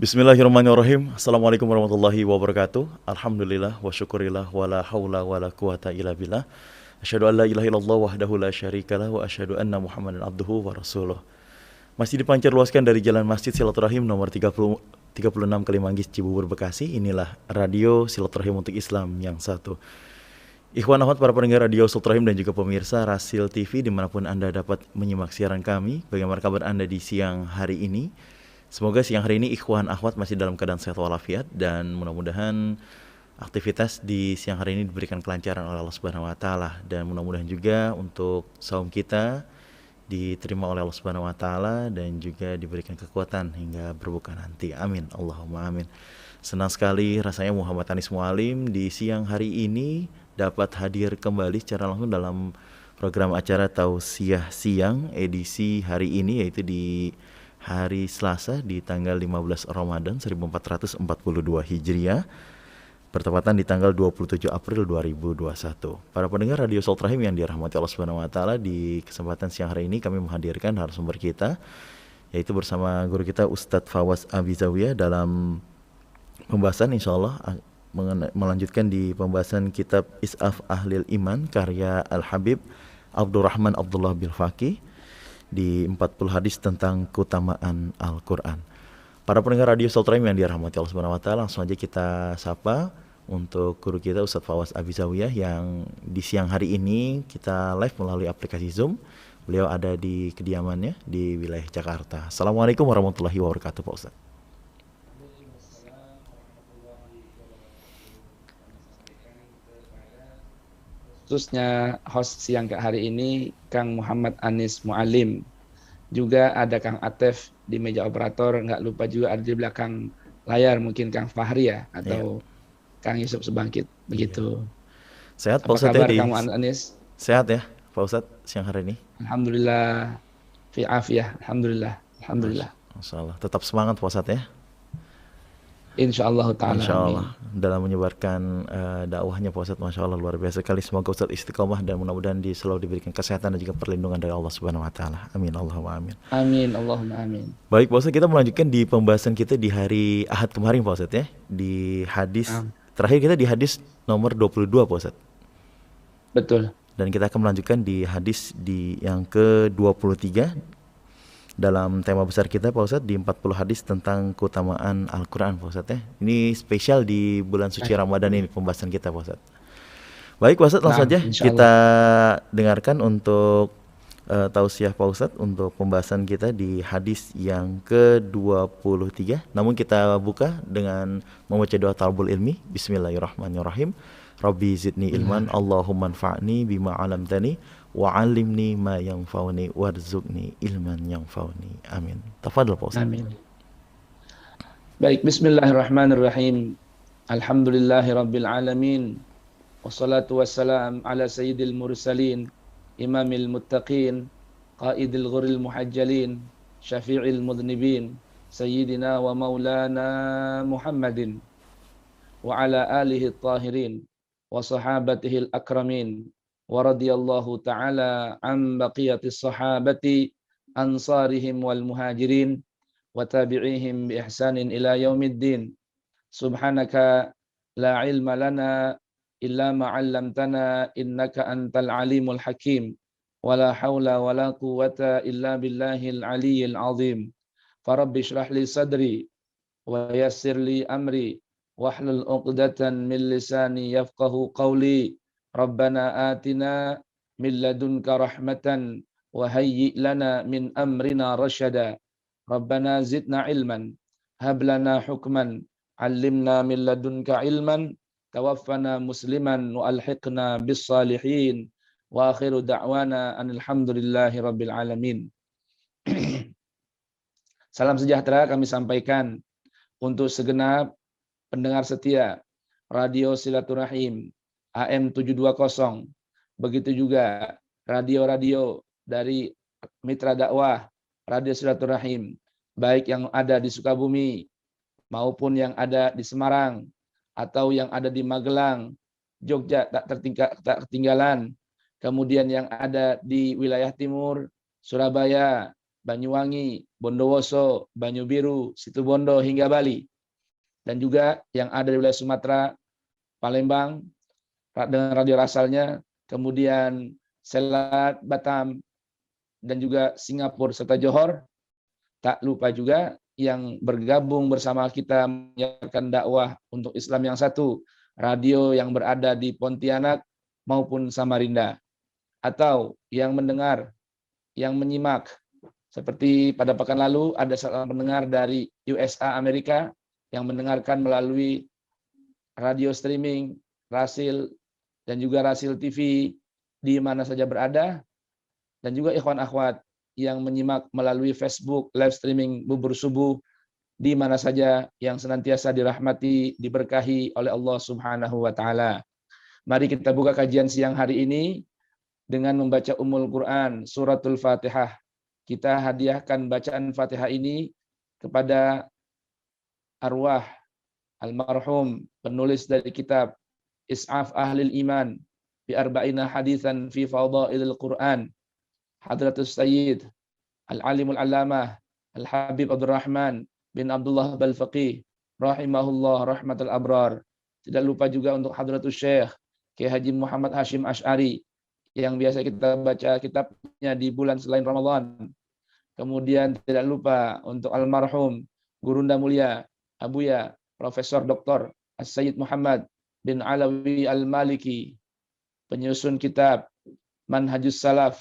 Bismillahirrahmanirrahim. Assalamualaikum warahmatullahi wabarakatuh. Alhamdulillah wa syukurillah wa la hawla wa la quwata illa billah. Asyhadu an la ilaha illallah wahdahu la syarikalah wa asyhadu anna Muhammadan abduhu wa rasuluh. Masih dipancar luaskan dari Jalan Masjid Silaturahim nomor 36 Kalimanggis Cibubur Bekasi. Inilah Radio Silaturahim untuk Islam yang satu. Ikhwan akhwat para pendengar Radio Silaturahim dan juga pemirsa Rasil TV dimanapun Anda dapat menyimak siaran kami. Bagaimana kabar Anda di siang hari ini? Semoga siang hari ini ikhwan akhwat masih dalam keadaan sehat walafiat dan mudah-mudahan aktivitas di siang hari ini diberikan kelancaran oleh Allah Subhanahu wa taala dan mudah-mudahan juga untuk saum kita diterima oleh Allah Subhanahu wa taala dan juga diberikan kekuatan hingga berbuka nanti. Amin. Allahumma amin. Senang sekali rasanya Muhammad Anis Mualim di siang hari ini dapat hadir kembali secara langsung dalam program acara Tausiah Siang edisi hari ini, yaitu di hari Selasa di tanggal 15 Ramadan 1442 Hijriah, bertepatan di tanggal 27 April 2021. Para pendengar Radio Silaturahim yang dirahmati Allah Subhanahu wa taala, di kesempatan siang hari ini kami menghadirkan narasumber kita, yaitu bersama guru kita Ustadz Fawaz Abizawiyah dalam pembahasan insyaallah melanjutkan di pembahasan kitab Is'af Ahlil Iman karya Al-Habib Abdurrahman Abdullah Bilfaqih di 40 hadis tentang keutamaan Al-Quran. Para pendengar Radio Silaturahim yang dirahmati Allah Subhanahu wa taala, langsung aja kita sapa untuk guru kita Ustadz Fawaz Abizawiyah yang di siang hari ini kita live melalui aplikasi Zoom. Beliau ada di kediamannya di wilayah Jakarta. Assalamualaikum warahmatullahi wabarakatuh, Pak Ustadz. Khususnya host siang ke hari ini Kang Muhammad Anis Mualim, juga ada Kang Atef di meja operator, nggak lupa juga ada di belakang layar mungkin Kang Fahri ya atau Kang Yusuf Subangkit begitu. Sehat Pak Apa Ustadz kabar ya? Kang Anis? Sehat ya Pak Ustadz siang hari ini? Alhamdulillah fi afiyah, alhamdulillah. Masya Allah. Tetap semangat Pak Ustadz ya. Insyaallah ta'ala. Insya Allah dalam menyebarkan dakwahnya Pak Ustadz, Masya Allah luar biasa sekali. Semoga Ustadz istiqomah dan mudah-mudahan selalu diberikan kesehatan dan juga perlindungan dari Allah Subhanahu wa taala. Amin Allahumma amin. Amin Allahumma amin. Baik Pak Ustadz, kita melanjutkan di pembahasan kita di hari Ahad kemarin Pak Ustadz ya. Di hadis terakhir kita di hadis nomor 22 Pak Ustadz. Betul. Dan kita akan melanjutkan di hadis yang ke-23 dalam tema besar kita Pak Ustadz, di 40 hadis tentang keutamaan Al-Quran Pak Ustadz ya. Ini spesial di bulan suci Ramadan ini pembahasan kita Pak Ustadz. Baik Pak Ustadz, langsung saja kita dengarkan untuk tausiah Pak Ustadz untuk pembahasan kita di hadis yang ke-23. Namun kita buka dengan membaca doa talabul ilmi. Bismillahirrahmanirrahim. Rabbi zidni ilman, Allahumma anfa'ni bima 'allamtani wa 'allimni ma yanfa'uni warzuqni ilman yanfa'uni. Amin. Tafadhol Pak Ustaz. Amin. Baik, bismillahirrahmanirrahim. Alhamdulillahirabbil alamin. Wassalatu wassalam ala sayyidil mursalin, imamil muttaqin, qaidil ghuril muhajjalin, syafi'il mudhnibin, sayyidina wa maulana Muhammadin wa ala alihi at-tahirin wa sahabatihi al-akramin wa radiyallahu ta'ala an baqiyatis sahabati ansarihim wal muhajirin wa tabi'ihim bi ihsanin ila yaumiddin. Subhanaka la ilma lana illa ma 'allamtana innaka antal alimul hakim wa la haula wa la quwwata illa billahil aliyyil azim. Farabbi shrah li sadri wa yassir li amri wahlul 'uqdatan min lisani yafqahu qawli. Rabbana atina min ladunka rahmatan wa hayyi' lana min amrina rasyada. Rabbana zidna ilman hab lana hukman 'allimna min ladunka ilman tawaffana musliman wa alhiqna bis salihin wa akhiru da'wana alhamdulillahi rabbil alamin. Salam sejahtera kami sampaikan untuk segenap pendengar setia Radio Silaturahim AM 720, begitu juga radio-radio dari mitra dakwah Radio Silaturahim, baik yang ada di Sukabumi maupun yang ada di Semarang atau yang ada di Magelang, Jogja tak ketinggalan, kemudian yang ada di wilayah timur, Surabaya, Banyuwangi, Bondowoso, Banyubiru, Situbondo hingga Bali. Dan juga yang ada di wilayah Sumatera, Palembang dengan radio asalnya, kemudian Selat, Batam, dan juga Singapura serta Johor. Tak lupa juga yang bergabung bersama kita menyiarkan dakwah untuk Islam yang satu, radio yang berada di Pontianak maupun Samarinda, atau yang mendengar, yang menyimak. Seperti pada pekan lalu ada seorang pendengar dari USA Amerika yang mendengarkan melalui radio streaming, Rasil, dan juga Rasil TV di mana saja berada, dan juga ikhwan akhwat yang menyimak melalui Facebook live streaming bubur subuh di mana saja yang senantiasa dirahmati, diberkahi oleh Allah Subhanahu wa taala. Mari kita buka kajian siang hari ini dengan membaca Ummul Quran suratul Fatihah. Kita hadiahkan bacaan Fatihah ini kepada arwah almarhum penulis dari kitab Is'af Ahlil Iman bi arba'ina haditsan fi fadailil Quran, Hadratus Sayyid Al-Alimul Allamah Al-Habib Abdurrahman bin Abdullah Balfaqih rahimahullah rahmatul abrar. Tidak lupa juga untuk Hadratus Syekh Kiai Haji Muhammad Hashim Asy'ari yang biasa kita baca kitabnya di bulan selain Ramadan. Kemudian tidak lupa untuk almarhum Gurunda Mulia Abuya Profesor Dr. As-Sayyid Muhammad bin Alawi Al-Maliki, penyusun kitab Manhajus Salaf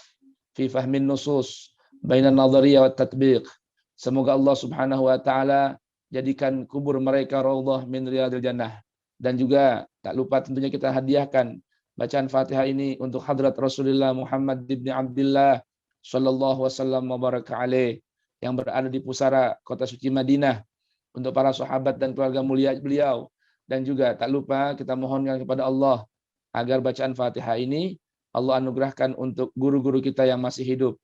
fi Fahmin Nusus Bainan Nadhariyah wa Tatbiq. Semoga Allah Subhanahu wa taala jadikan kubur mereka raudhah min riyadil jannah. Dan juga tak lupa tentunya kita hadiahkan bacaan Fatihah ini untuk hadrat Rasulullah Muhammad ibn Abdullah sallallahu wasallam wa baraka alaih yang berada di pusara kota suci Madinah, untuk para sahabat dan keluarga mulia beliau. Dan juga tak lupa kita mohonkan kepada Allah agar bacaan Fatihah ini Allah anugerahkan untuk guru-guru kita yang masih hidup,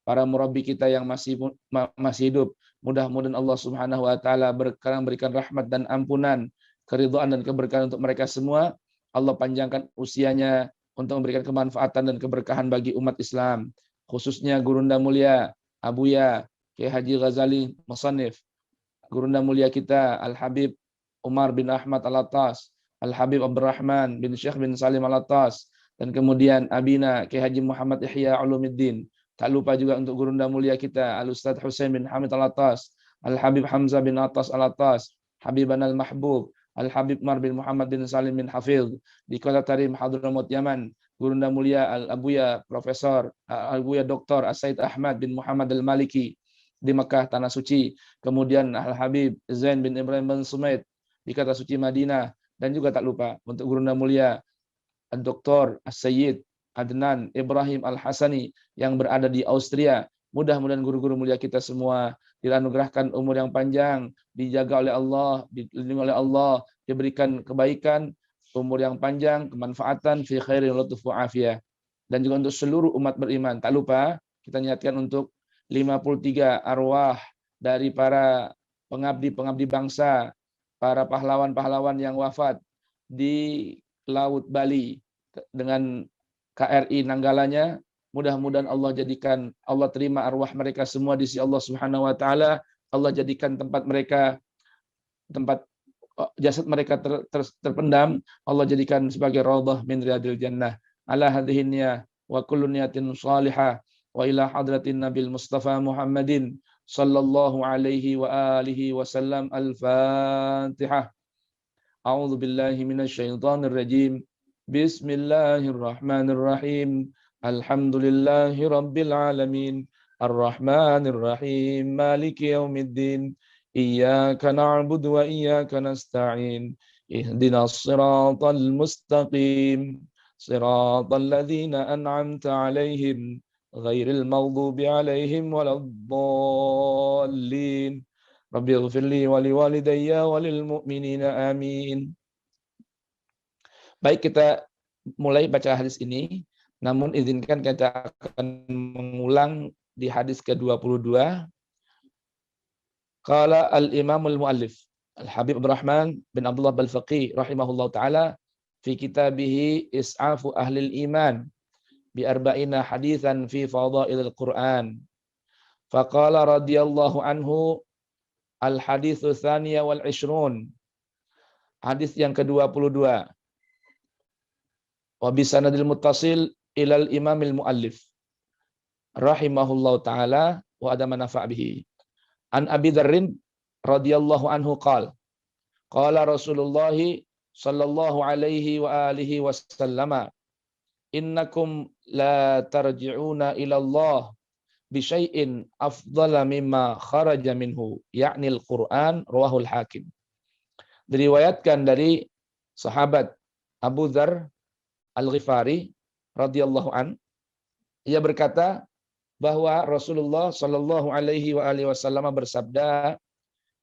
para murabbi kita yang masih hidup. Mudah-mudahan Allah Subhanahu wa taala berikan rahmat dan ampunan, keridhaan dan keberkahan untuk mereka semua. Allah panjangkan usianya untuk memberikan kemanfaatan dan keberkahan bagi umat Islam, khususnya Gurunda Mulia Abuya Kiai Haji Ghazali Musannif, Gurunda Mulia kita Al-Habib Umar bin Ahmad Al-Attas, Al-Habib Abdurrahman bin Syekh bin Salim Al-Attas, dan kemudian Abina Kiai Haji Muhammad Ihya Ulumuddin. Tak lupa juga untuk Gurunda Mulia kita Al-Ustadz Husain bin Hamid Al-Attas, Al-Habib Hamzah bin Attas Al-Attas, Habiban Al-Mahbub, Al-Habib Mar bin Muhammad bin Salim bin Hafidh di Kota Tarim Hadramut Yaman. Gurunda Mulia Al-Abuya Profesor Al-Abuya Dr. As-Said Ahmad bin Muhammad Al-Maliki di Mekah Tanah Suci. Kemudian Al-Habib Zain bin Ibrahim bin Sumaid di Kota Suci Madinah. Dan juga tak lupa untuk Gurunda Mulia Dr. As-Sayyid Adnan Ibrahim Al-Hasani yang berada di Austria. Mudah-mudahan guru-guru mulia kita semua dianugerahkan umur yang panjang, dijaga oleh Allah, dilindungi oleh Allah, diberikan kebaikan, umur yang panjang, kemanfaatan, fi khairin lutuf wa afiyah. Dan juga untuk seluruh umat beriman. Tak lupa kita niatkan untuk 53 arwah dari para pengabdi-pengabdi bangsa, para pahlawan-pahlawan yang wafat di Laut Bali dengan KRI Nanggalanya. Mudah-mudahan Allah jadikan, Allah terima arwah mereka semua di sisi Allah Subhanahu wa taala. Allah jadikan tempat mereka, tempat jasad mereka terpendam, Allah jadikan sebagai raudhah min riyadil jannah. Ala hadhihi niyah wa kullu niyatin salihah wa ila hadratin Nabil Mustafa Muhammadin sallallahu alaihi wa alihi wasallam. Al-Fatihah. A'udzu billahi minasy syaithanir rajim. Bismillahirrahmanirrahim. Alhamdulillahi rabbil alamin. Ar-Rahmanir Rahim. Maliki yaumiddin. Iyyaka na'budu wa iyyaka nasta'in. Ihdinas siratal mustaqim. Siratal ladzina an'amta 'alaihim ghairil maghdubi 'alaihim waladdallin. Rabbighfirli wa liwalidayya wa lil mu'minina amin. Baik, kita mulai baca hadis ini. Namun izinkan kita akan mengulang di hadis ke-22. Qala al-Imam al-Muallif Al-Habib Abdurrahman bin Abdullah Balfaqih rahimahullah ta'ala fi kitabihi Is'afu Ahlil Iman bi arba'ina hadithan fi fadailil Quran. Faqala radhiyallahu anhu al-haditsu tsaniya wal 'ishrun. Hadis yang ke-22. Wa bi sanadil muttasil ilal imamil muallif rahimahullahu taala wa adama nafa' bihi. An Abi Dzarrin radhiyallahu anhu qala Rasulullah sallallahu alaihi wa alihi wasallama innakum la tarji'una ila Allah bi syai'in afdhala mimma kharaja minhu, yakni al-Qur'an, rawahul Hakim. Diriwayatkan dari sahabat Abu Dzar Al-Ghifari radhiyallahu an, ia berkata bahwa Rasulullah sallallahu alaihi wa alihi wasallam bersabda,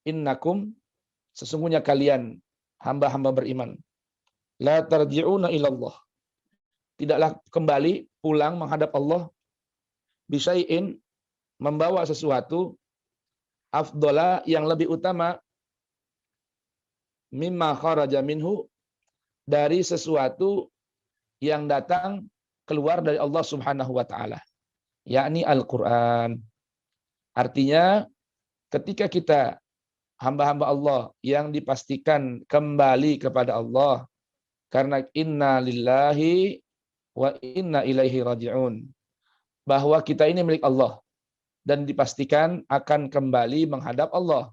innakum, sesungguhnya kalian hamba-hamba beriman, la tarji'una ilallah, tidaklah kembali pulang menghadap Allah, bisyai'in, membawa sesuatu, afdola, yang lebih utama, mimma kharaja minhu, dari sesuatu yang datang keluar dari Allah Subhanahu wa taala, yakni Al-Qur'an. Artinya ketika kita hamba-hamba Allah yang dipastikan kembali kepada Allah, karena inna lillahi wa inna ilaihi raji'un, bahwa kita ini milik Allah dan dipastikan akan kembali menghadap Allah.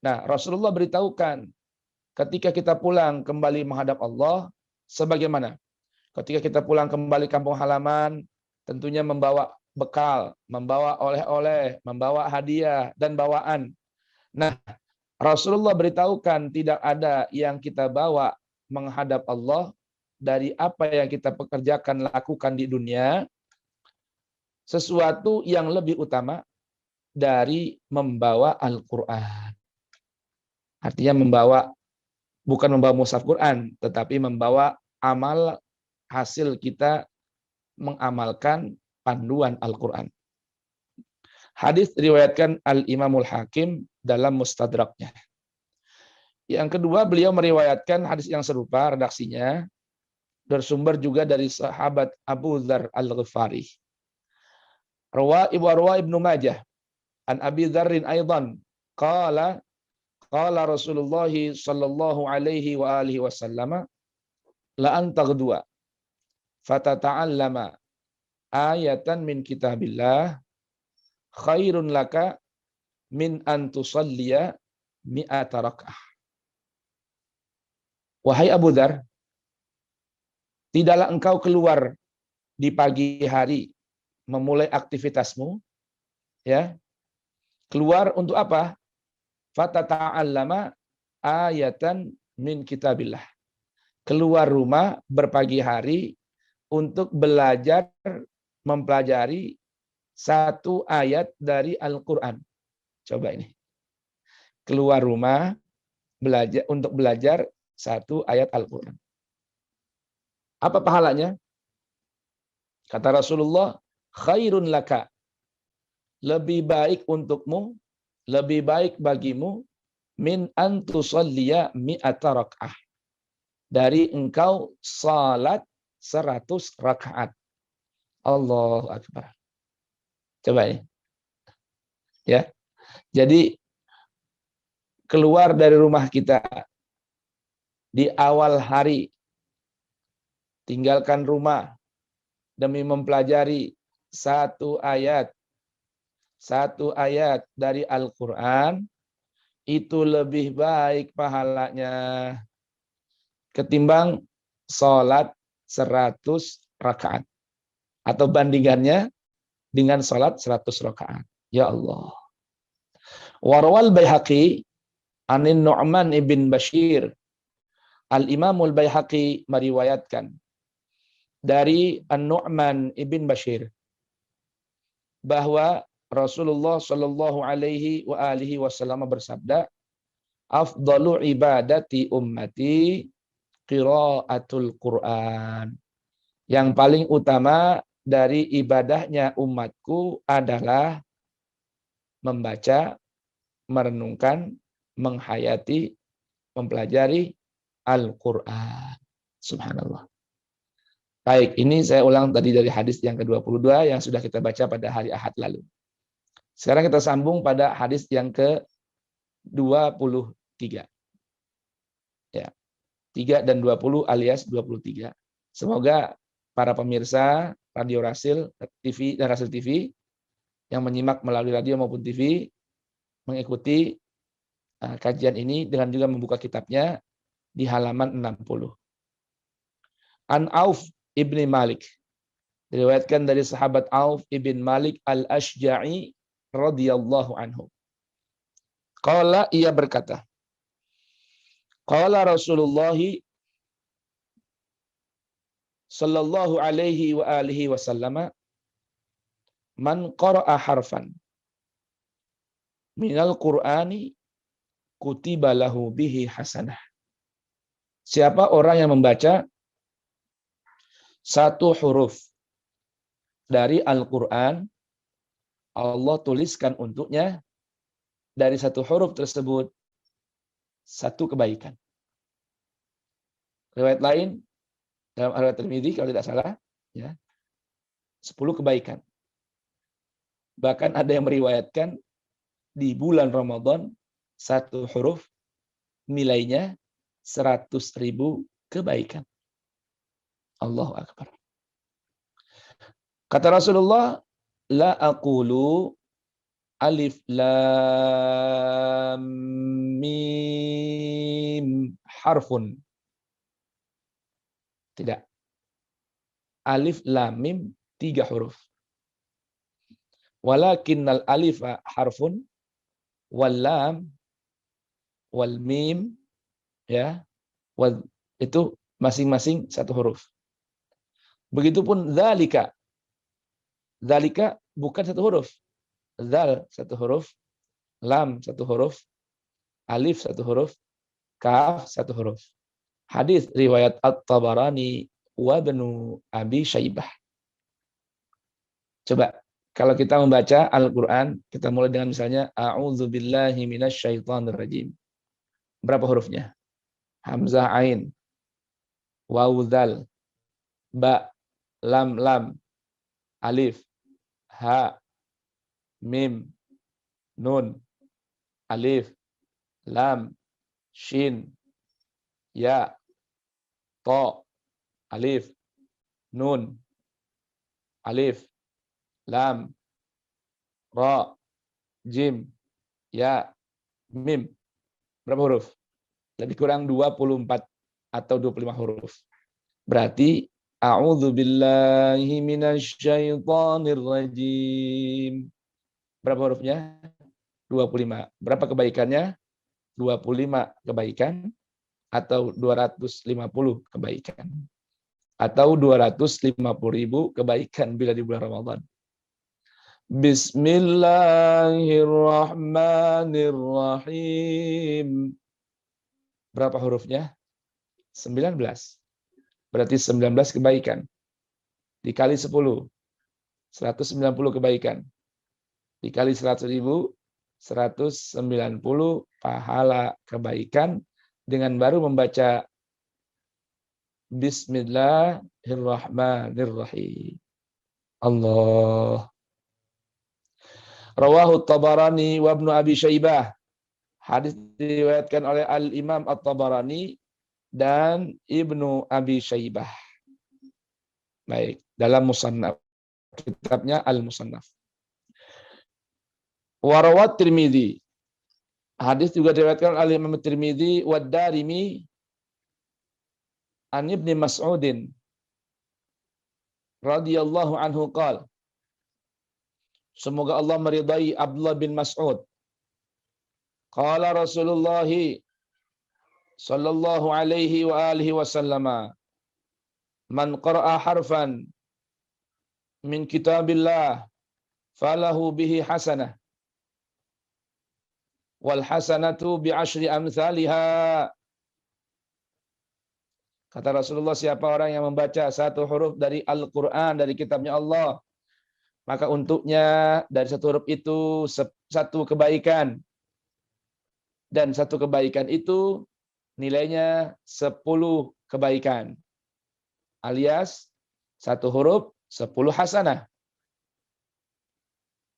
Nah, Rasulullah beritahukan ketika kita pulang kembali menghadap Allah sebagaimana? Ketika kita pulang kembali kampung halaman, tentunya membawa bekal, membawa oleh-oleh, membawa hadiah dan bawaan. Nah, Rasulullah beritahukan tidak ada yang kita bawa menghadap Allah dari apa yang kita pekerjakan, lakukan di dunia, sesuatu yang lebih utama dari membawa Al-Quran. Artinya bukan membawa mushaf Quran, tetapi membawa amal, hasil kita mengamalkan panduan Al-Quran. Hadis diriwayatkan Al-Imamul Hakim dalam Mustadraknya. Yang kedua, beliau meriwayatkan hadis yang serupa, redaksinya bersumber juga dari sahabat Abu Dzar Al-Ghifari. Rawa Ibnu Majah an Abi Dzarrin aidan qala Rasulullah sallallahu alaihi wa alihi wasallam la antaghdua fatata'allama ayatan min kitabillah khairun laka min an tusalliya mi'ata rak'ah. Wahai Abu Dzar, tidaklah engkau keluar di pagi hari memulai aktivitasmu, ya. Keluar untuk apa? Fatata'allama ayatan min kitabillah. Keluar rumah berpagi hari untuk belajar, mempelajari satu ayat dari Al-Quran. Coba ini. Keluar rumah untuk belajar satu ayat Al-Quran. Apa pahalanya? Kata Rasulullah, khairun laka. Lebih baik untukmu, lebih baik bagimu, min antusalliya mi'ata rak'ah. Dari engkau salat 100 rakaat. Allahu Akbar. Coba ini. Ya. Jadi keluar dari rumah kita di awal hari, tinggalkan rumah demi mempelajari satu ayat dari Al-Quran, itu lebih baik pahalanya ketimbang sholat 100 rakaat. Atau bandingannya dengan sholat 100 rakaat. Ya Allah. Warwal Baihaqi anin Nu'man ibn Bashir. Al-Imamul Baihaqi meriwayatkan dari An-Nu'man ibn Bashir bahwa Rasulullah Shallallahu alaihi wa alihi wasallam bersabda, afdalu ibadati ummati qiraatul Quran. Yang paling utama dari ibadahnya umatku adalah membaca, merenungkan, menghayati, mempelajari Al-Quran. Subhanallah. Baik, ini saya ulang tadi dari hadis yang ke-22 yang sudah kita baca pada hari Ahad lalu. Sekarang kita sambung pada hadis yang ke-23. Ya. 3 dan 20 alias 23. Semoga para pemirsa Radio Rasil TV dan Rasil TV yang menyimak melalui radio maupun TV mengikuti kajian ini dengan juga membuka kitabnya di halaman 60. An Auf ibni Malik. Diriwayatkan dari sahabat Auf ibn Malik al-Ashja'i radhiyallahu anhu. Qala, ia berkata, qala Rasulullah sallallahu alaihi wa alihi wasallam, man qara'a harfan minal Qur'ani kutiba lahu bihi hasanah. Siapa orang yang membaca satu huruf dari Al-Qur'an, Allah tuliskan untuknya dari satu huruf tersebut satu kebaikan. Riwayat lain dalam riwayat Tirmidzi kalau tidak salah, ya, 10 kebaikan. Bahkan ada yang meriwayatkan di bulan Ramadan satu huruf nilainya 100.000 kebaikan. Allahu Akbar. Kata Rasulullah, la aqulu alif lam mim harfun. Tidak. Alif lam mim 3 huruf. Walakinnal alifa harfun wal lam wal mim, ya, wal, itu masing-masing satu huruf. Begitupun dzalika. Dzalika bukan satu huruf. Dzal satu huruf, lam satu huruf, alif satu huruf, kaf satu huruf. Hadis riwayat At-Tabarani wa Ibnu Abi Syaibah. Coba kalau kita membaca Al-Qur'an, kita mulai dengan misalnya a'udzubillahi minasyaitonirrajim. Berapa hurufnya? Hamzah ain, waw dzal, ba, lam lam, alif, ha, mim, nun, alif, lam, shin, ya, to, alif, nun, alif, lam, ra, jim, ya, mim. Berapa huruf? Lebih kurang 24 atau 25 huruf. Berarti a'udzubillahi minasyaitonirrajim. Berapa hurufnya? 25. Berapa kebaikannya? 25 kebaikan atau 250 kebaikan. Atau 250.000 kebaikan bila di bulan Ramadan. Bismillahirrahmanirrahim. Berapa hurufnya? 19. Berarti 19 kebaikan. Dikali 10. 190 kebaikan. Dikali 100.000, 190 pahala kebaikan dengan baru membaca Bismillahirrahmanirrahim. Allah. Rawahu Tabarani wa Ibnu Abi Syaibah. Hadis diriwayatkan oleh Al-Imam At-Tabarani dan Ibnu Abi Syaibah. Baik, dalam Musannaf. Kitabnya Al-Musannaf. Warawat Tirmidzi. Hadis juga diriwayatkan oleh Imam Tirmidzi wa Darimi an Ibnu Mas'udin radhiyallahu anhu qala. Semoga Allah meridai Abdullah bin Mas'ud. Qala Rasulullah sallallahu alaihi wa alihi wasallam, man qara'a harfan min kitabillah falahu bihi hasanah wal hasanatu bi asyri amsalha. Kata Rasulullah, siapa orang yang membaca satu huruf dari Al-Qur'an, dari kitabnya Allah, maka untuknya dari satu huruf itu satu kebaikan. Dan satu kebaikan itu nilainya 10 kebaikan. Alias satu huruf 10 hasanah.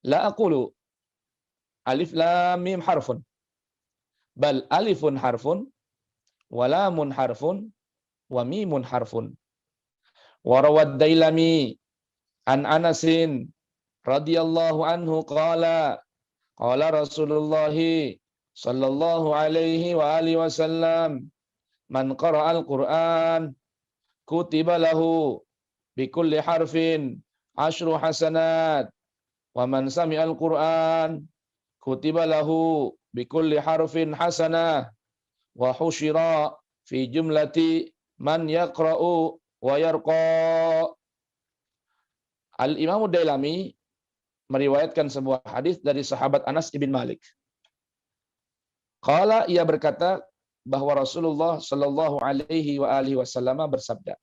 La aqulu, alif lam mim harfun. Bal alifun harfun, wa lamun harfun, wa mimun harfun. Wa rawad Dailami an Anasin radhiyallahu anhu qala qala Rasulullah sallallahu alaihi wa alihi wasallam man qara'al Qur'an kutiba lahu bikulli harfin asyru hasanat wa man sami'al Qur'an kutiba lahu bikulli harfin hasanah wa husyira fi jumlati man yaqra'u wa yarqa. Al-Imam Dailami meriwayatkan sebuah hadis dari sahabat Anas ibn Malik. Qala, ia berkata bahwa Rasulullah sallallahu alaihi wa alihi wasallam bersabda,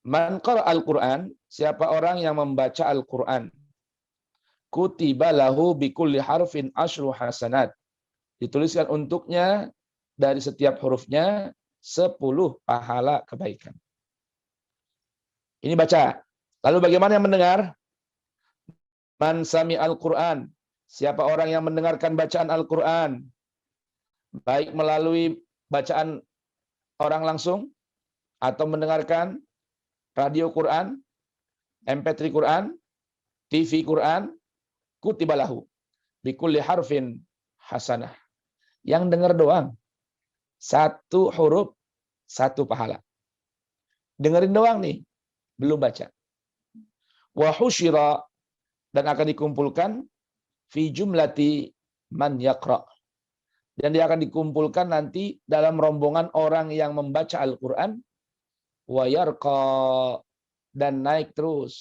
man qara'al Qur'an, siapa orang yang membaca Al-Qur'an, kutiba lahu bikulli harfin asyru hasanat, dituliskan untuknya dari setiap hurufnya 10 pahala kebaikan. Ini baca. Lalu bagaimana yang mendengar? Man sami'al Qur'an, siapa orang yang mendengarkan bacaan Al-Qur'an, baik melalui bacaan orang langsung atau mendengarkan radio Quran, MP3 Quran, TV Quran, kutiba lahu bikulli harfin hasanah. Yang dengar doang, 1 huruf 1 pahala. Dengerin doang nih, belum baca. Wa husyira, dan akan dikumpulkan fi jumlati man yaqra, dan dia akan dikumpulkan nanti dalam rombongan orang yang membaca Al-Qur'an, wa yarqa, dan naik terus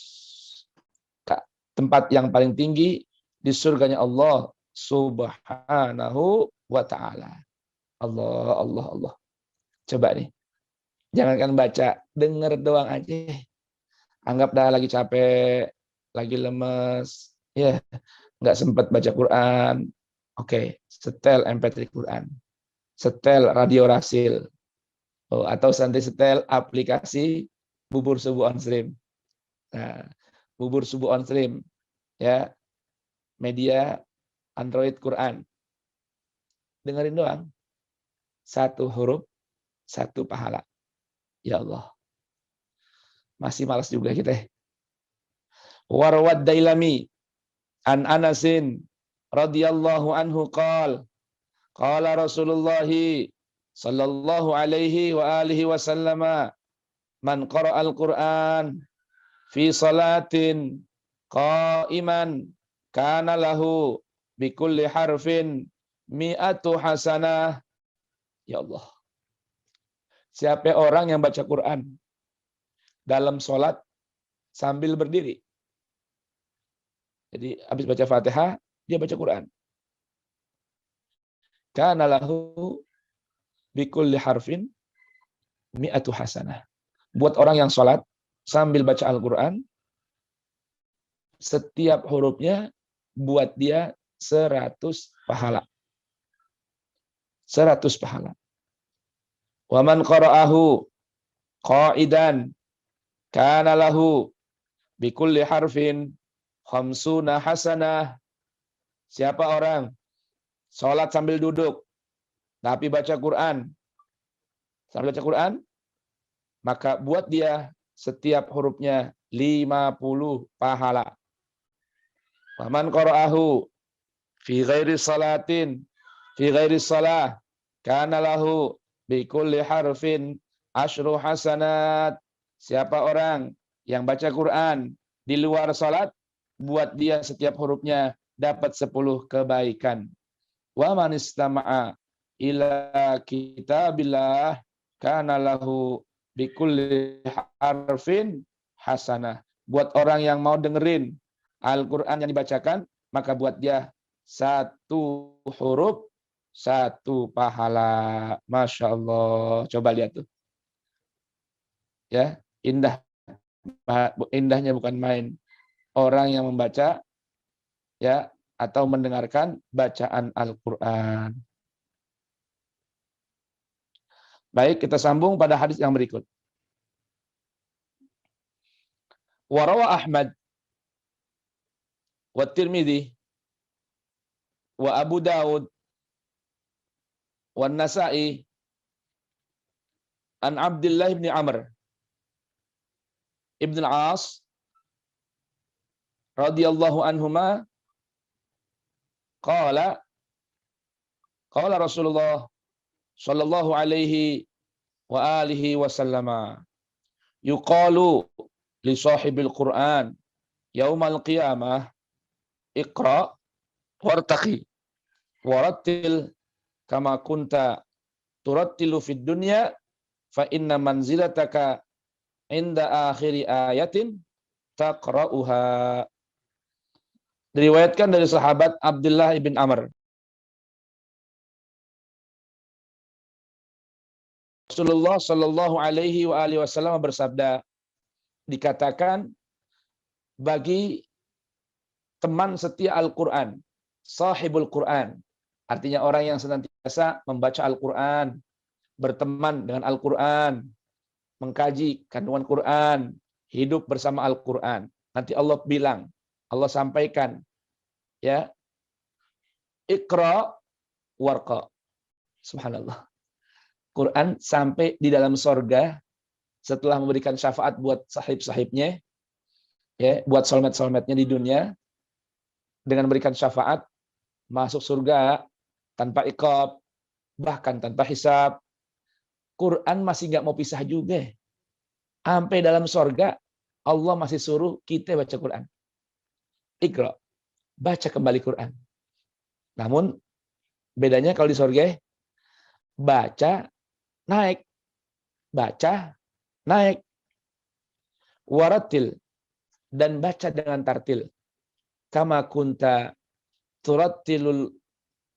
ke tempat yang paling tinggi di surganya Allah Subhanahu wa ta'ala. Allah, Allah, Allah. Coba nih, jangankan baca, denger doang aja. Anggap dah lagi capek, lagi lemes, ya nggak sempat baca Quran. Oke, setel MP3 Quran, setel radio Rasil, atau nanti setel aplikasi Bubur Subuh on Stream. Nah, Bubur Subuh on Stream, ya, media Android Quran. Dengerin doang, 1 huruf 1 pahala. Ya Allah, masih malas juga kita. Warwad Dailami an Anasin radhiyallahu anhu qala Rasulullah sallallahu alaihi wa alihi wasallam man qara'al Qur'an fi salatin qa'iman kana lahu bikulli harfin mi'atu hasanah. Ya Allah, siapa orang yang baca Quran dalam sholat sambil berdiri. Jadi habis baca Fatihah, dia baca Quran. Kana lahu bikulli harfin mi'atu hasanah. Buat orang yang sholat sambil baca Al-Quran, setiap hurufnya buat dia 100 pahala. 100 pahala. Wa man qara'ahu qa'idan kana lahu bikulli harfin khamsuna hasanah. Siapa orang sholat sambil duduk tapi baca Quran, sambil baca Quran, maka buat dia setiap hurufnya 50 pahala. Wa man qara'ahu fi ghairi salatin fi ghairi salah kana lahu bikulli harfin asyru hasanat. Siapa orang yang baca Quran di luar salat, buat dia setiap hurufnya dapat 10 kebaikan. Wa man istama'a ila kitabillah kana lahu bikulli harfin hasanah. Buat orang yang mau dengerin Al-Quran yang dibacakan, maka buat dia 1 huruf 1 pahala. Masya Allah. Coba lihat tuh. Ya, indah. Indahnya bukan main. Orang yang membaca, ya, atau mendengarkan bacaan Al-Quran. Baik, kita sambung pada hadis yang berikut. Warawa Ahmad wa Tirmidzi wa Abu Daud wa Nasa'i an Abdullah bin Amr ibn al-As radhiyallahu anhuma qala qala Rasulullah sallallahu alaihi wa alihi wasallama yuqalu li sahibil Qur'an yaumal qiyamah iqra wartaqi warattil kama kunta turattilu fid dunya fa inna manzilataka inda akhiri ayatin taqra'uha. Diriwayatkan dari sahabat Abdullah ibn Amr. Rasulullah Shallallahu Alaihi Wasallam bersabda, dikatakan bagi teman setia Al-Quran, sahibul Quran, artinya orang yang senantiasa membaca Al-Quran, berteman dengan Al-Quran, mengkaji kandungan Quran, hidup bersama Al-Quran. Nanti Allah bilang, Allah sampaikan, ya, Iqra warqa. Subhanallah. Quran sampai di dalam sorga setelah memberikan syafaat buat sahib-sahibnya, ya, buat solmet-solmetnya di dunia, dengan memberikan syafaat masuk surga tanpa iqab, bahkan tanpa hisab. Quran masih nggak mau pisah juga. Sampai dalam sorga Allah masih suruh kita baca Quran. Iqra, baca kembali Quran. Namun bedanya kalau di sorga, baca naik, baca naik, waratil, dan baca dengan tartil, kama kunta turattilul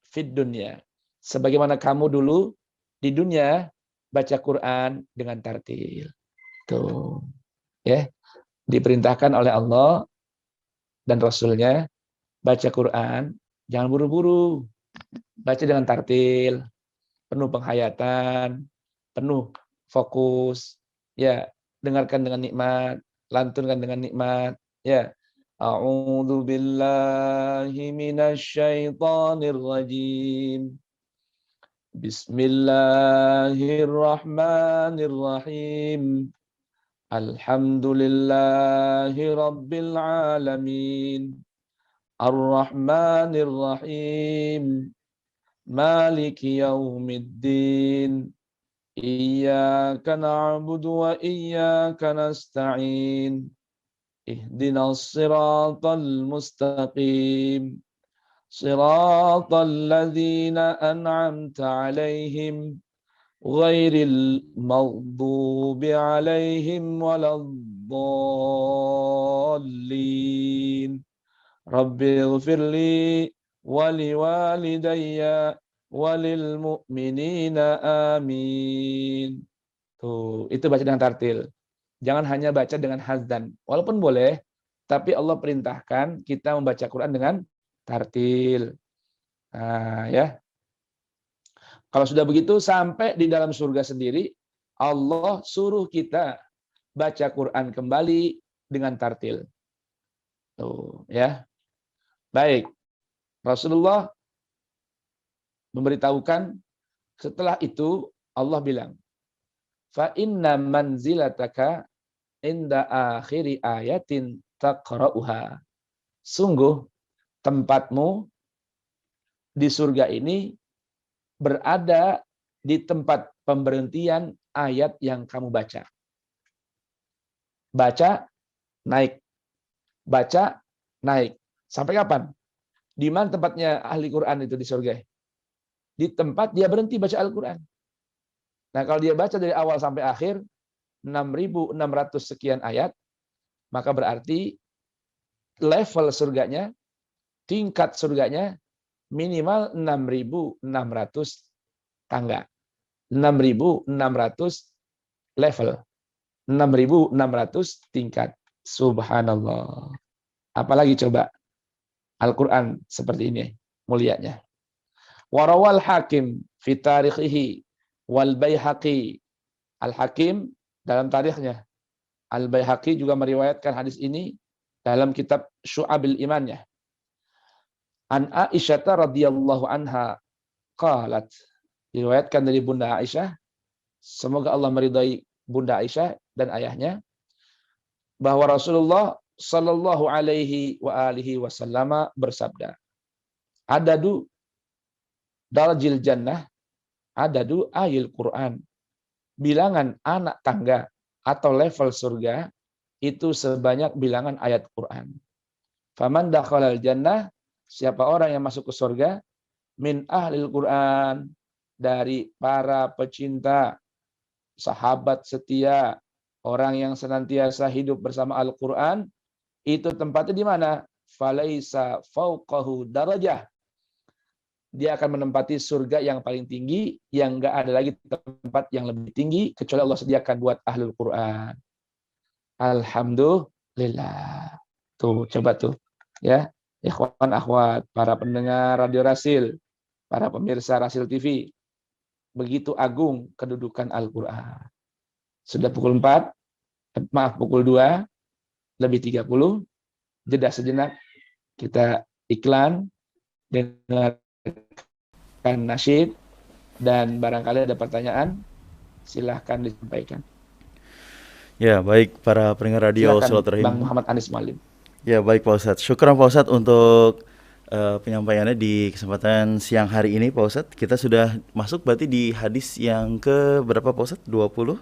fid dunya, sebagaimana kamu dulu di dunia baca Quran dengan tartil. Tuh, ya, diperintahkan oleh Allah dan Rasulnya baca Quran, jangan buru-buru, baca dengan tartil, penuh penghayatan, penuh fokus, ya, dengarkan dengan nikmat, lantunkan dengan nikmat, ya. A'udzu billahi minasyaitonir rajim. Bismillahirrahmanirrahim. Alhamdulillahi rabbil alamin. Ar-Rahmanir-Rahim. Maliki yaumiddin. Iyyaka na'budu wa iyyaka nasta'in. Ihdinas siratal mustaqim. Siratal ladzina an'amta 'alaihim ghairil maghdubi 'alaihim waladdallin. Rabbighfirli wa liwalidayya walil mu'minina amin. Tuh, itu baca dengan tartil. Jangan hanya baca dengan hazan. Walaupun boleh, tapi Allah perintahkan kita membaca Quran dengan tartil. Nah, ya. Kalau sudah begitu, sampai di dalam surga sendiri, Allah suruh kita baca Quran kembali dengan tartil. Tuh, ya. Baik. Rasulullah memberitahukan, setelah itu Allah bilang, fa inna manzilataka inda akhiri ayatin taqra'uha. Sungguh tempatmu di surga ini berada di tempat pemberhentian ayat yang kamu baca. Baca, naik. Baca, naik. Sampai kapan? Di mana tempatnya ahli Quran itu di surga? Di tempat dia berhenti baca Al-Quran. Nah, kalau dia baca dari awal sampai akhir, 6.600 sekian ayat, maka berarti level surganya, tingkat surganya, minimal 6.600 tangga. 6.600 level. 6.600 tingkat. Subhanallah. Apalagi coba Al-Quran seperti ini mulianya. Warawal Hakim fi tarikhihi wal Baihaqi. Al-Hakim dalam tarikhnya. Al-Baihaqi juga meriwayatkan hadis ini dalam kitab Syu'abil Imannya. An Aisyah radhiyallahu anha qalat. Diriwayatkan dari Bunda Aisyah, semoga Allah meridai Bunda Aisyah dan ayahnya, bahwa Rasulullah sallallahu alaihi wa alihi wasallam bersabda, adadu darajil jannah, adadu ayil Quran. Bilangan anak tangga atau level surga itu sebanyak bilangan ayat Quran. Faman dakhalal jannah, siapa orang yang masuk ke surga, min ahlil Quran, dari para pecinta, sahabat setia, orang yang senantiasa hidup bersama Al-Quran, itu tempatnya di mana? Falaisa fauqahu darajah. Dia akan menempati surga yang paling tinggi, yang enggak ada lagi tempat yang lebih tinggi kecuali Allah sediakan buat ahlul Quran. Alhamdulillah. Tuh, coba tuh. Ya, ikhwan akhwat, para pendengar Radio Rasil, para pemirsa Rasil TV. Begitu agung kedudukan Al-Quran. Sudah pukul 4, pukul 2, lebih 30, jeda sejenak, kita iklan, dengarkan nasyid, dan barangkali ada pertanyaan, silahkan disampaikan. Ya, baik para pendengar radio Silakan Bang Muhammad Anis Malim. Ya, baik Pak Ustadz. Syukran Pak Ustadz untuk penyampaiannya di kesempatan siang hari ini Pak Ustadz. Kita sudah masuk berarti di hadis yang ke berapa Pak Ustadz? 20?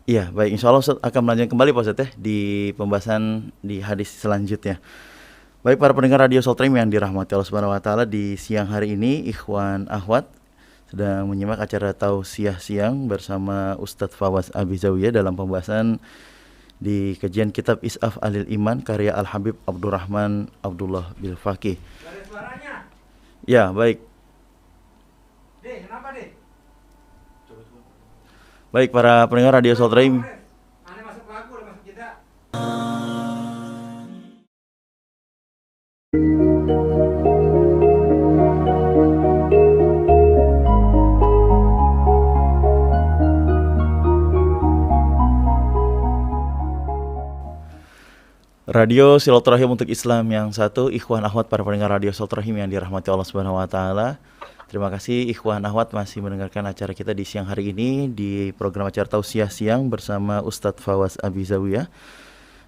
Iya, baik. Insya Allah Ustadz akan melanjutkan kembali Pak Ustadz ya di pembahasan di hadis selanjutnya. Baik para pendengar radio Soltrim yang dirahmati Allah Subhanahu wa taala, di siang hari ini ikhwan akhwat sedang menyimak acara Tausiah Siang bersama Ustadz Fawaz Abizawiyah dalam pembahasan di kajian kitab Is'af Ahlil Iman karya Al-Habib Abdurrahman Abdullah Bil Faqih. Ya, baik. Kenapa, Dek? Baik para pendengar radio Soltrim. Aneh masuk lagu, udah masuk jeda. Radio Silaturahim untuk Islam yang satu, ikhwan akhwat para pendengar radio Silaturahim yang dirahmati Allah Subhanahu wa taala. Terima kasih ikhwan akhwat masih mendengarkan acara kita di siang hari ini di program acara Tausiah Siang bersama Ustadz Fawaz Abizawiyah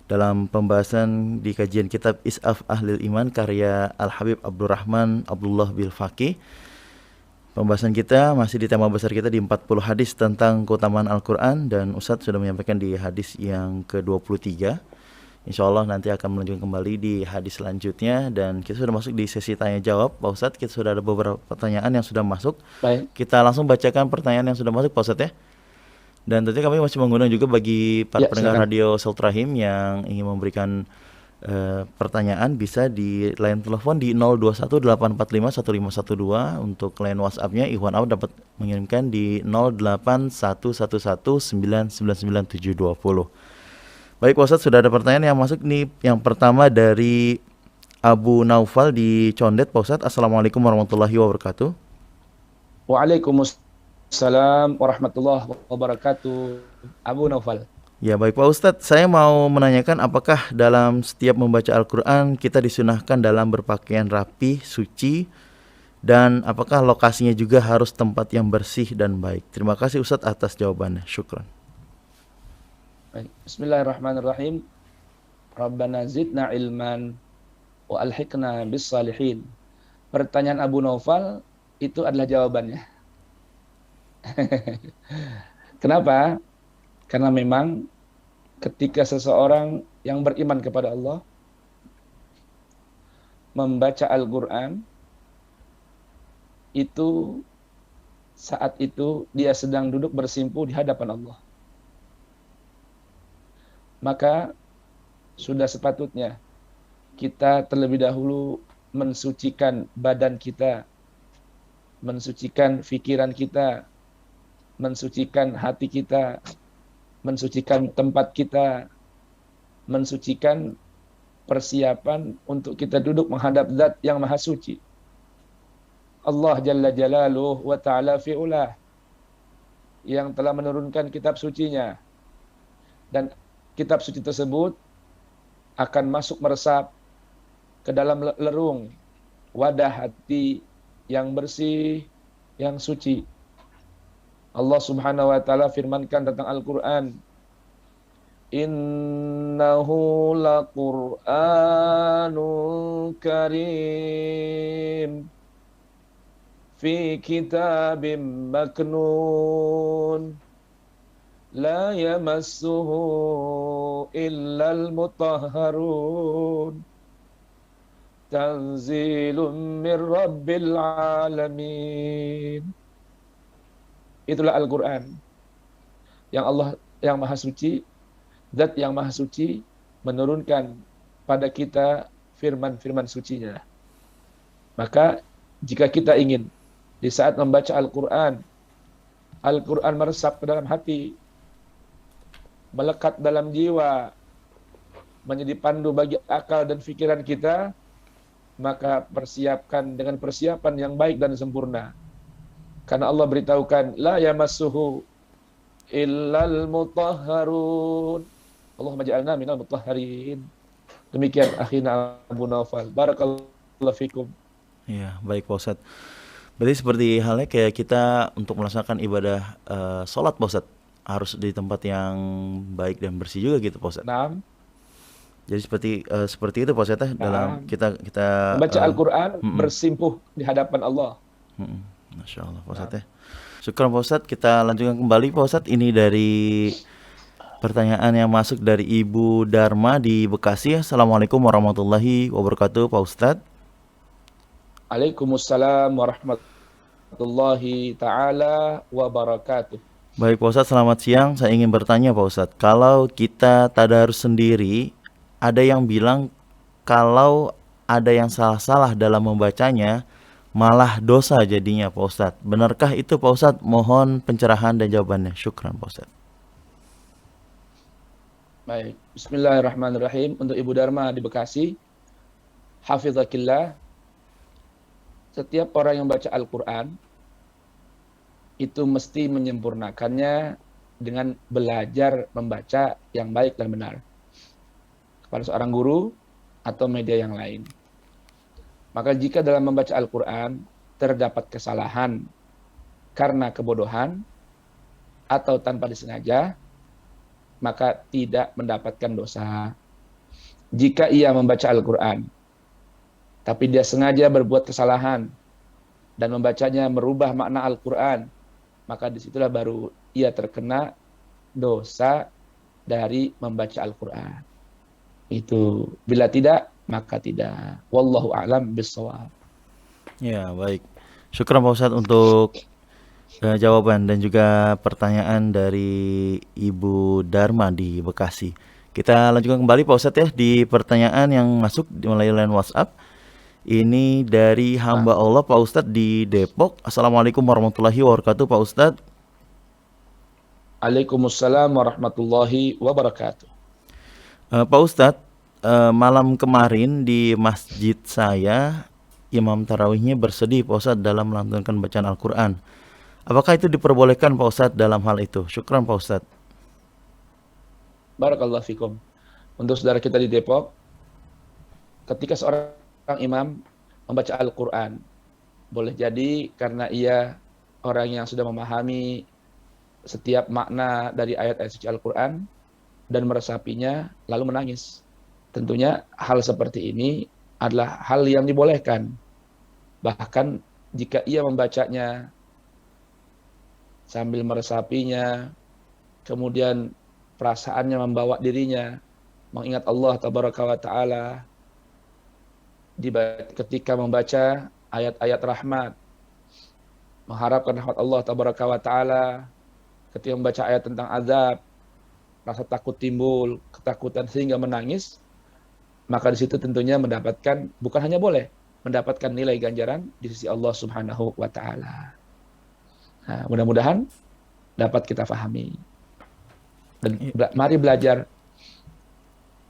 dalam pembahasan di kajian kitab Is'af Ahlil Iman karya Al-Habib Abdurrahman Abdullah Bil Faqih. Pembahasan kita masih di tema besar kita di 40 hadis tentang keutamaan Al-Quran, dan Ustadz sudah menyampaikan di hadis yang ke-23. Insya Allah nanti akan melanjutkan kembali di hadis selanjutnya, dan kita sudah masuk di sesi tanya jawab Pak Ustadz. Kita sudah ada beberapa pertanyaan yang sudah masuk. Baik. Kita langsung bacakan pertanyaan yang sudah masuk Pak Ustadz ya. Dan tentunya kami masih mengundang juga bagi para pendengar radio Silaturahim yang ingin memberikan pertanyaan, bisa di line telepon di 0218451512. Untuk line WhatsApp-nya Ikhwan Awad dapat mengirimkan di 081119999720. Baik Pak Ustadz, sudah ada pertanyaan yang masuk nih. Yang pertama dari Abu Naufal di Condet Pak Ustadz. Assalamualaikum warahmatullahi wabarakatuh. Waalaikumsalam warahmatullahi wabarakatuh. Abu Naufal. Ya baik Pak Ustadz, saya mau menanyakan apakah dalam setiap membaca Al-Quran kita disunahkan dalam berpakaian rapi, suci, dan apakah lokasinya juga harus tempat yang bersih dan baik? Terima kasih Ustadz atas jawabannya. Syukran. Baik. Bismillahirrahmanirrahim. Rabbana zidna ilman wa alhiqna bis salihin. Pertanyaan Abu Naufal itu adalah jawabannya. Kenapa? Karena memang ketika seseorang yang beriman kepada Allah membaca Al-Quran, itu saat itu dia sedang duduk bersimpu di hadapan Allah. Maka sudah sepatutnya kita terlebih dahulu mensucikan badan kita, mensucikan pikiran kita, mensucikan hati kita, mensucikan tempat kita, mensucikan persiapan untuk kita duduk menghadap Zat yang Maha Suci. Allah Jalla Jalaluhu wa Ta'ala fi'ulah, yang telah menurunkan kitab sucinya. Dan kitab suci tersebut akan masuk meresap ke dalam lerung wadah hati yang bersih, yang suci. Allah Subhanahu wa taala firmankan tentang Al-Qur'an, "Innahu laqur'anun karim fi kitabim maknun la yamassuhu illal mutahharun tanzilun mir rabbil alamin." Itulah Al-Qur'an yang Allah yang Maha Suci, Zat yang Maha Suci menurunkan pada kita firman-firman sucinya. Maka jika kita ingin di saat membaca Al-Qur'an, Al-Qur'an meresap ke dalam hati, melekat dalam jiwa, menjadi pandu bagi akal dan pikiran kita, maka persiapkan dengan persiapan yang baik dan sempurna. Karena Allah beritahukan, la yamassuhu illal mutahharun. Allahumma ja'alna minal mutahharin. Demikian akhina Abu Naufal. Barakallahu fikum. Iya, baik Pak Ustadz. Berarti seperti halnya kayak kita untuk melaksanakan ibadah sholat Pak Ustadz, harus di tempat yang baik dan bersih juga gitu Pak Ustadz. Naam. Jadi seperti itu Pak Ustadz dalam kita membaca Al-Qur'an bersimpuh di hadapan Allah. Masya Allah Pak Ustadz ya. Syukran Pak Ustadz. Kita lanjutkan kembali Pak Ustadz. Ini dari pertanyaan yang masuk dari Ibu Dharma di Bekasi. Assalamualaikum warahmatullahi wabarakatuh Pak Ustadz. Waalaikumsalam warahmatullahi ta'ala wabarakatuh. Baik Pak Ustadz, selamat siang. Saya ingin bertanya Pak Ustadz, kalau kita tadarus sendiri, ada yang bilang kalau ada yang salah-salah dalam membacanya, malah dosa jadinya Pak Ustadz. Benarkah itu Pak Ustadz? Mohon pencerahan dan jawabannya. Syukran Pak Ustadz. Baik, bismillahirrahmanirrahim. Untuk Ibu Dharma di Bekasi, hafizakillah, setiap orang yang baca Al-Quran itu mesti menyempurnakannya dengan belajar membaca yang baik dan benar kepada seorang guru atau media yang lain. Maka jika dalam membaca Al-Quran terdapat kesalahan karena kebodohan atau tanpa disengaja, maka tidak mendapatkan dosa. Jika ia membaca Al-Quran, tapi dia sengaja berbuat kesalahan dan membacanya merubah makna Al-Quran, maka disitulah baru ia terkena dosa dari membaca Al-Quran. Itu bila tidak, maka tidak. Wallahu a'lam bissawab. Ya, baik. Syukran Pak Ustadz untuk jawaban dan juga pertanyaan dari Ibu Dharma di Bekasi. Kita lanjutkan kembali Pak Ustadz ya di pertanyaan yang masuk melalui line WhatsApp. Ini dari hamba Allah Pak Ustadz di Depok. Assalamualaikum warahmatullahi wabarakatuh Pak Ustadz. Waalaikumsalam warahmatullahi wabarakatuh. Pak Ustadz, malam kemarin di masjid saya, imam tarawihnya bersedih Pak Ustadz dalam melantunkan bacaan Al-Quran. Apakah itu diperbolehkan Pak Ustadz dalam hal itu? Syukran Pak Ustadz. Barakallahu fikum. Untuk saudara kita di Depok, ketika seorang imam membaca Al-Quran, boleh jadi karena ia orang yang sudah memahami setiap makna dari ayat-ayat suci Al-Quran dan meresapinya lalu menangis. Tentunya hal seperti ini adalah hal yang dibolehkan. Bahkan jika ia membacanya sambil meresapinya, kemudian perasaannya membawa dirinya mengingat Allah Tabaraka wa Ta'ala ketika membaca ayat-ayat rahmat, mengharapkan rahmat Allah Tabaraka wa Ta'ala, ketika membaca ayat tentang azab, rasa takut timbul, ketakutan sehingga menangis, maka di situ tentunya mendapatkan, bukan hanya boleh, mendapatkan nilai ganjaran di sisi Allah Subhanahu wa Ta'ala. Nah, mudah-mudahan dapat kita pahami. Dan mari belajar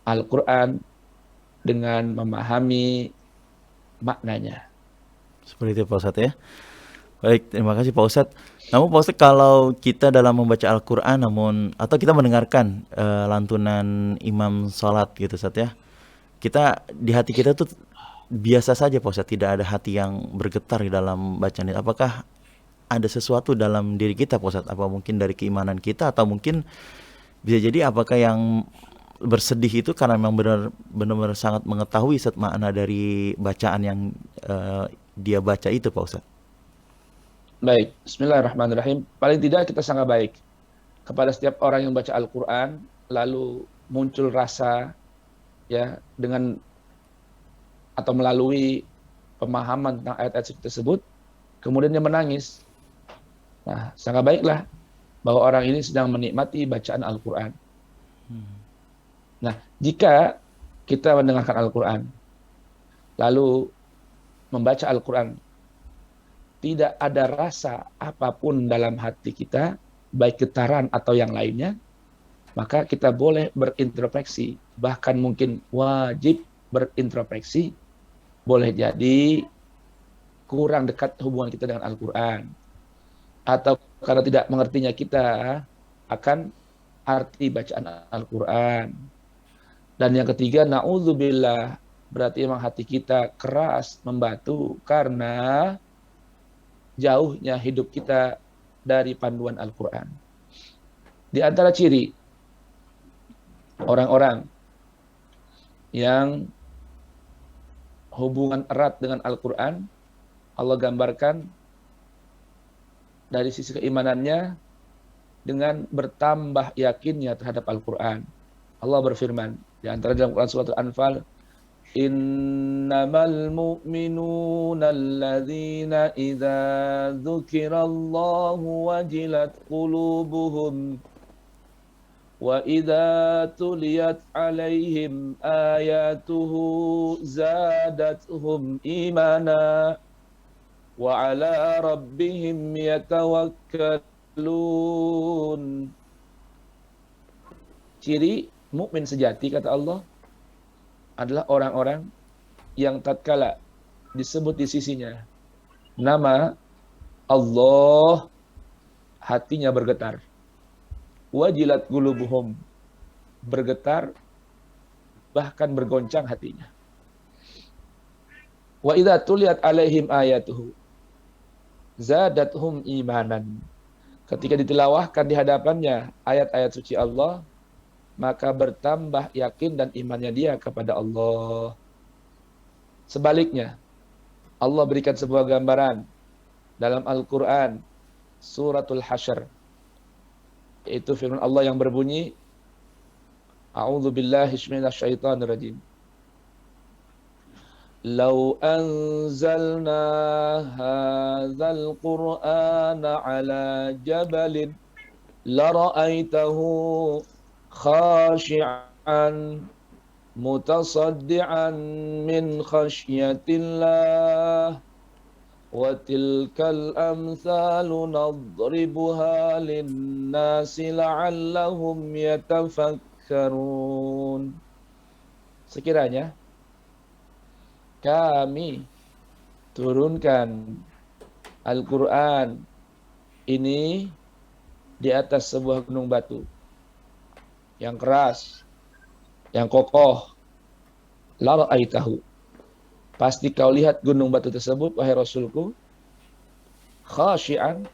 Al-Quran dengan memahami maknanya. Seperti itu Pak Ustadz ya. Baik, terima kasih Pak Ustadz. Namun Pak Ustadz, kalau kita dalam membaca Al-Quran atau kita mendengarkan lantunan imam sholat gitu Ustadz ya, kita di hati kita tuh biasa saja Pak Ustadz, tidak ada hati yang bergetar di dalam bacaan itu. Apakah ada sesuatu dalam diri kita Pak Ustadz? Apa mungkin dari keimanan kita, atau mungkin bisa jadi apakah yang bersedih itu karena memang benar-benar sangat mengetahui makna dari bacaan yang dia baca itu Pak Ustadz? Baik, bismillahirrahmanirrahim. Paling tidak kita sangat baik kepada setiap orang yang baca Al-Quran, lalu muncul rasa ya dengan atau melalui pemahaman tentang ayat-ayat tersebut, kemudian dia menangis. Nah, sangat baiklah bahwa orang ini sedang menikmati bacaan Al-Quran. Nah, jika kita mendengarkan Al-Quran, lalu membaca Al-Quran, tidak ada rasa apapun dalam hati kita, baik getaran atau yang lainnya, maka kita boleh berintrospeksi, bahkan mungkin wajib berintrospeksi. Boleh jadi kurang dekat hubungan kita dengan Al-Quran, atau karena tidak mengertinya kita akan arti bacaan Al-Quran. Dan yang ketiga, na'udzubillah, berarti memang hati kita keras, membatu, karena jauhnya hidup kita dari panduan Al-Quran. Di antara ciri orang-orang yang hubungan erat dengan Al-Quran, Allah gambarkan dari sisi keimanannya dengan bertambah yakinnya terhadap Al-Quran. Allah berfirman di antara dalam Quran surat Al-Anfal, innamal mu'minuna alladzina idza dzukirallahu wajilat qulubuhum wa idza tuliyat alaihim ayatuhu zadatuhum imana wa ala rabbihim yatawakkalun. Ciri mukmin sejati, kata Allah, adalah orang-orang yang tatkala disebut di sisinya nama Allah, hatinya bergetar. Wajilat qulubuhum, bergetar, bahkan bergoncang hatinya. Wa idza tuliyat alaihim ayatuhu zadatuhum imanan. Ketika ditilawahkan di hadapannya ayat-ayat suci Allah, maka bertambah yakin dan imannya dia kepada Allah. Sebaliknya, Allah berikan sebuah gambaran dalam Al-Quran, suratul Hasyr, yaitu firman Allah yang berbunyi, A'udzu billahi minasyaitonir rajim. Lau anzalna hadzal Qur'ana ala jabalin la ra'aitahu khashi'an mutasaddian min khasyatillah wa tilkal amsalu nadribuha linnasi la'allahum yatafakkarun. Sekiranya kami turunkan Al-Quran ini di atas sebuah gunung batu yang keras, yang kokoh, la ra'aitahu, pasti kau lihat gunung batu tersebut, wahai Rasulku, khasyi'an,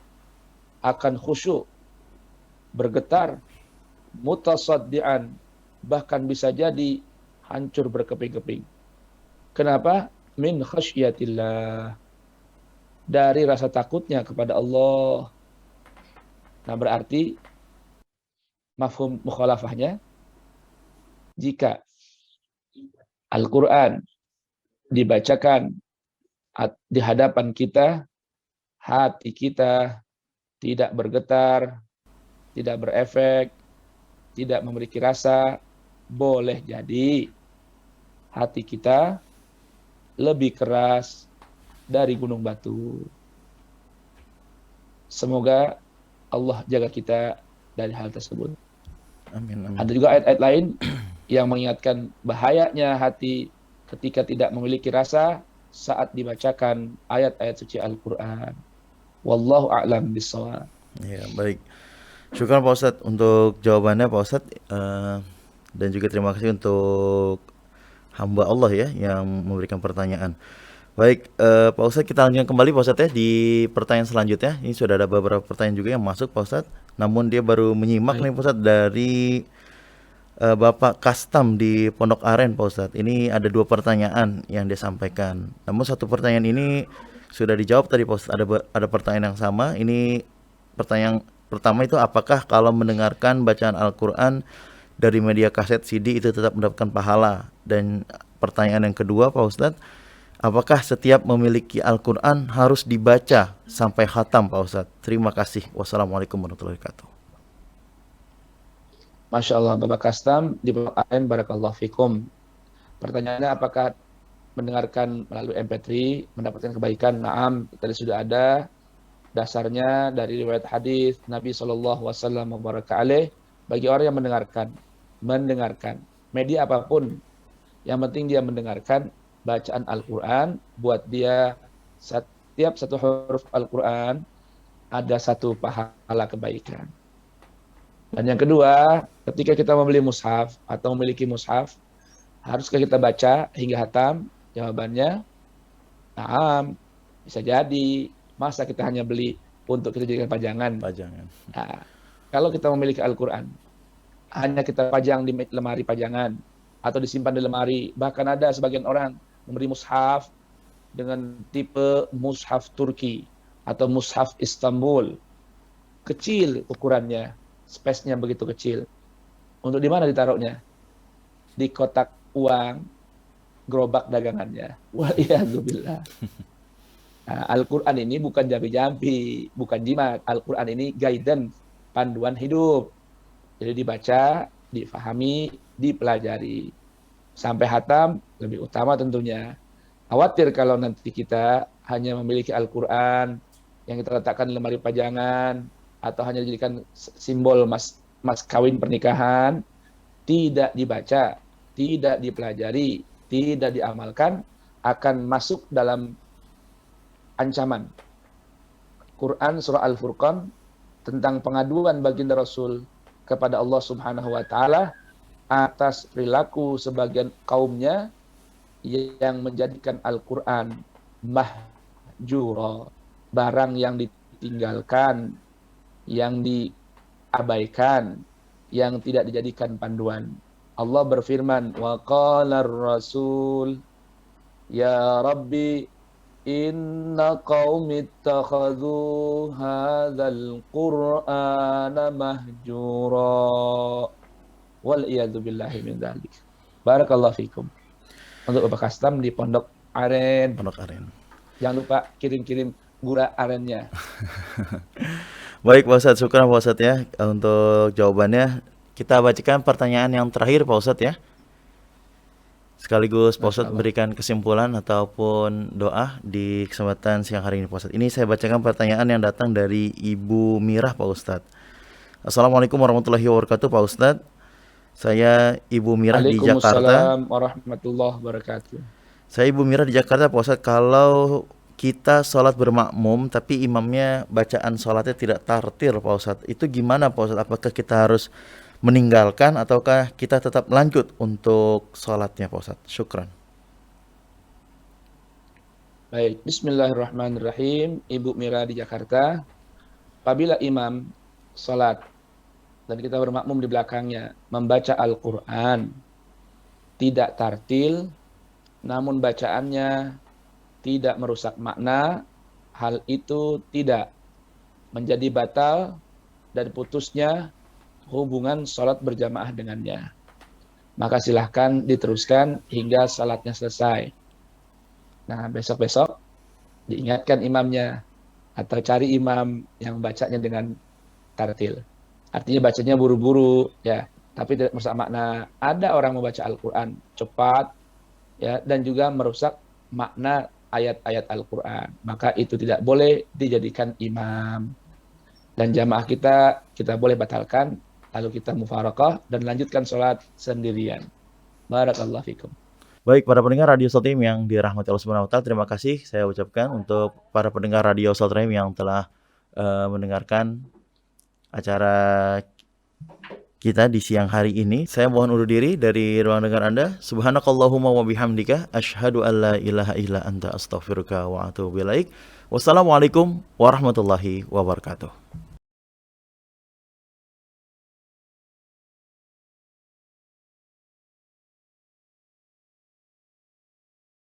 akan khusyuk, bergetar, mutasaddian, bahkan bisa jadi hancur berkeping-keping. Kenapa? Min khasyatillah, dari rasa takutnya kepada Allah. Nah, berarti mafhum mukhalafahnya, jika Al-Quran dibacakan di hadapan kita, hati kita tidak bergetar, tidak berefek, tidak memiliki rasa, boleh jadi hati kita lebih keras dari gunung batu. Semoga Allah jaga kita dari hal tersebut. Amin, amin. Ada juga ayat-ayat lain yang mengingatkan bahayanya hati ketika tidak memiliki rasa saat dibacakan ayat-ayat suci Al-Quran. Wallahu a'lam bishawab. Ya, baik. Syukur Pak Ustadz untuk jawabannya Pak Ustadz, dan juga terima kasih untuk hamba Allah ya yang memberikan pertanyaan. Baik, Pak Ustadz, kita lanjutkan kembali Pak Ustadz ya di pertanyaan selanjutnya. Ini sudah ada beberapa pertanyaan juga yang masuk Pak Ustadz. Namun dia baru menyimak Baik. nih Pak Ustadz dari Bapak Kastam di Pondok Aren Pak Ustadz. Ini ada 2 pertanyaan yang dia sampaikan. Namun satu pertanyaan ini sudah dijawab tadi Pak Ustadz. Ada pertanyaan yang sama. Ini pertanyaan pertama itu, apakah kalau mendengarkan bacaan Al-Quran dari media kaset CD itu tetap mendapatkan pahala? Dan pertanyaan yang kedua Pak Ustadz, apakah setiap memiliki Al-Quran harus dibaca sampai khatam Pak Ustadz? Terima kasih. Wassalamualaikum warahmatullahi wabarakatuh. Masya Allah, Bapak Kastam di Pondok Aren, barakallahu fikum. Pertanyaannya, apakah mendengarkan melalui MP3 mendapatkan kebaikan? Naam, tadi sudah ada dasarnya dari riwayat hadis Nabi SAW bagi orang yang mendengarkan media apapun, yang penting dia mendengarkan bacaan Al-Quran, buat dia setiap satu huruf Al-Quran ada satu pahala kebaikan. Dan yang kedua, ketika kita membeli mushaf atau memiliki mushaf, haruskah kita baca hingga khatam? Jawabannya, naam, bisa jadi. Masa kita hanya beli untuk kita jadikan pajangan? Nah, kalau kita memiliki Al-Quran, hanya kita pajang di lemari pajangan atau disimpan di lemari. Bahkan ada sebagian orang memberi mushaf dengan tipe mushaf Turki atau mushaf Istanbul. Kecil ukurannya, space-nya begitu kecil. Untuk di mana ditaruhnya? Di kotak uang, gerobak dagangannya. Waliyahzubillah. Nah, Al-Quran ini bukan jampi-jampi, bukan jimat. Al-Quran ini guidance, panduan hidup. Jadi dibaca, difahami, dipelajari. Sampai khatam, lebih utama tentunya. Khawatir kalau nanti kita hanya memiliki Al-Quran yang kita letakkan di lemari pajangan, atau hanya dijadikan simbol mas kawin pernikahan, tidak dibaca, tidak dipelajari, tidak diamalkan, akan masuk dalam ancaman. Quran surah Al-Furqan tentang pengaduan baginda Rasul kepada Allah Subhanahu wa taala atas perilaku sebagian kaumnya yang menjadikan Al-Quran mahjura, barang yang ditinggalkan, yang diabaikan, yang tidak dijadikan panduan. Allah berfirman, wa qala ar-rasul ya rabbi inna qaumi ittakhadhu hadzal qur'ana mahjura. Wal iyadu billahi min dzalik. Barakallahu fikum. Untuk Bapak Kastam di Pondok Aren. Jangan lupa kirim-kirim gula arennya. Baik Pak Ustadz, syukur Pak Ustadz ya untuk jawabannya. Kita bacakan pertanyaan yang terakhir Pak Ustadz ya. Sekaligus Pak Ustadz berikan kesimpulan ataupun doa di kesempatan siang hari ini Pak Ustadz. Ini saya bacakan pertanyaan yang datang dari Ibu Mirah Pak Ustadz. Assalamualaikum warahmatullahi wabarakatuh Pak Ustadz. Saya Ibu Mirah di Jakarta. Waalaikumsalam warahmatullahi wabarakatuh. Saya Ibu Mirah di Jakarta Pak Ustadz. Kalau kita sholat bermakmum tapi imamnya bacaan sholatnya tidak tartil Pak Ustadz, itu gimana Pak Ustadz? Apakah kita harus meninggalkan ataukah kita tetap lanjut untuk sholatnya Pak Ustadz? Syukran. Baik, bismillahirrahmanirrahim. Ibu Mira di Jakarta, apabila imam sholat dan kita bermakmum di belakangnya membaca Al-Quran tidak tartil, namun bacaannya tidak merusak makna, hal itu tidak menjadi batal dan putusnya hubungan sholat berjamaah dengannya. Maka silahkan diteruskan hingga salatnya selesai. Nah, besok-besok diingatkan imamnya atau cari imam yang bacanya dengan tartil. Artinya bacanya buru-buru ya, tapi tidak merusak makna. Ada orang membaca Al-Quran cepat ya, dan juga merusak makna ayat-ayat Al-Quran. Maka itu tidak boleh dijadikan imam. Dan jamaah kita boleh batalkan, lalu kita mufarakah dan lanjutkan sholat sendirian. Barakallahu fikum. Baik, para pendengar Radio Saltim yang dirahmati Allah Subhanahu wa taala, terima kasih saya ucapkan untuk para pendengar Radio Saltim yang telah mendengarkan acara kita di siang hari ini. Saya mohon undur diri dari ruang dengar Anda. Subhanakallahumma wa bihamdika asyhadu an la ilaha illa anta astaghfiruka wa atubu ilaik. Wassalamualaikum warahmatullahi wabarakatuh.